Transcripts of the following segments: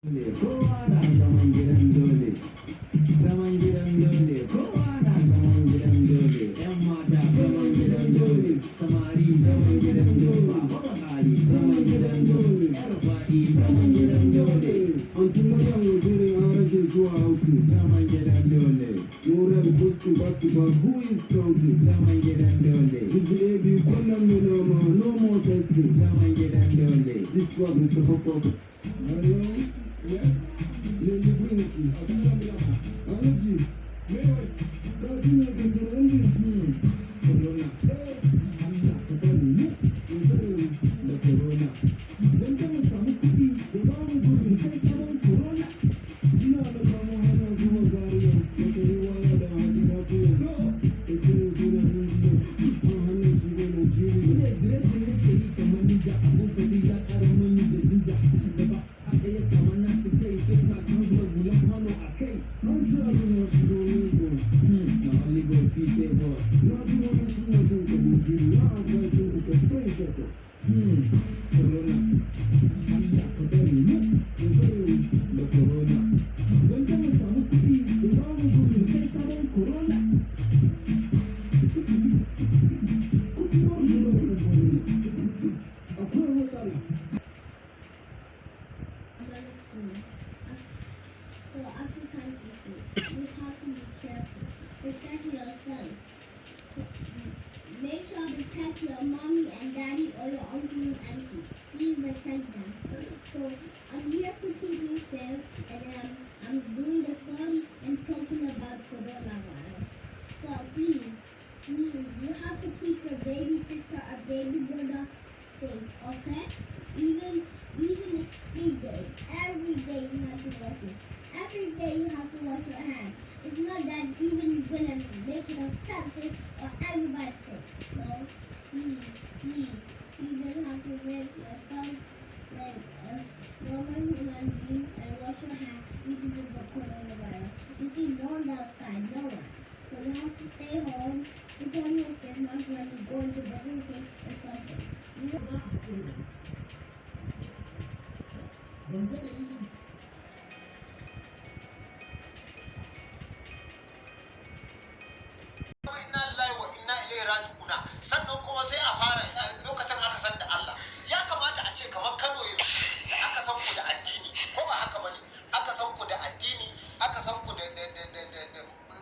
Kowa na zaman gidan dole, zaman gidan dole, kowa na zaman gidan dole, ‘yan mata zaman gidan dole, samari zaman gidan dole, mawakari zaman gidan dole, ‘yar faɗi zaman gidan dole, antin maryam wazirin an rage zuwa autu zaman gidan dole, moral boosting back to back, who is counting zaman gidan dole, jibilebi kullum milama, no more testing zaman gidan dole, this one Mr. Hopper. Yes, Lady Quincy, Allergy, Cartoon Corona, Allah ka sani mu, da Corona. Don ta mu samu kuɗi da ba mu gudu sai sabon Corona. Ina da kamo hana zuwa Zaria, da Karewa da Hadi Lafiya. Da kiran suna Indiya, an hana shigo Nigeria. Dress ne yake yi kamar ninja, abun fadi ya ƙara mani da jinja. Da ba a ɗaya kamar na su kai, face mask na zuwa gulan kwano a kai. An ci abin wasu domin boss. Na only go fi say boss. Na bi wani suna son ka buji, na advice sun ka spray shekos. Corona, Allah ka sani mu, da Corona. Don ta mu samu kuɗi, da ba mu gudu sai sabon Corona. Kuɗi ba mu da Corona. Akwai matsala. So African people, you have to be careful. Protect yourself. Make sure to protect your mommy and daddy or your uncle and auntie. Please protect them. So I'm here to keep you safe, and I'm doing the story and talking about coronavirus. So please, you have to keep your baby sister or baby brother safe, okay? Even every day you have to wash it. Every day you have to wash your hands. It's not that even you're gonna make yourself sick or everybody sick. So please, you just have to make yourself like a normal human being and wash your hands because of the coronavirus. You see, no one's outside, no one. So you have to stay home, put on your face mask when you go into the room or something. Inna lillahi wa inna ilaihi raji'una. Sannan kuma sai a fara lokacin aka san da Allah. Ya kamata a ce kamar Kano yanzu da aka san ku da addini, ko ba haka bane? Aka san ku da addini, aka san ku da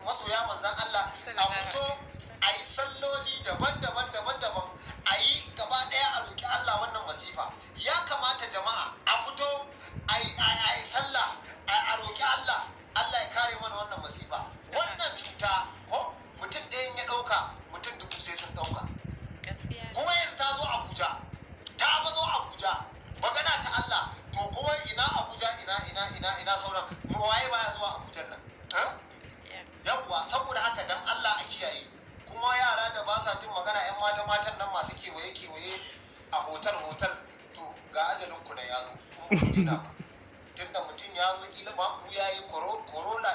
masoya manzon Allah. A fito a yi salloli daban-daban a yi gaba ɗaya a roƙi Allah wannan masifa. Ya kamata jama'a a fito a yi sallah a roƙi Allah. Allah ya kare mana wannan masifa. Wannan cuta ko mutum ɗayan ya ɗauka, mutum dubu sai sun ɗauka. Kuma yanzu ta zo Abuja, magana ta Allah. To kuma ina Abuja, ina sauran mu waye baya zuwa Abuja nan? Yawwa, saboda haka dan Allah a kiyaye. Kuma yara da ba sa jin magana, 'yan matan nan masu kewaye a hotel, to ga ajalin ku da yazo kuma ku dina ba. Tunda mutum ya zo kila ba ku yayi corona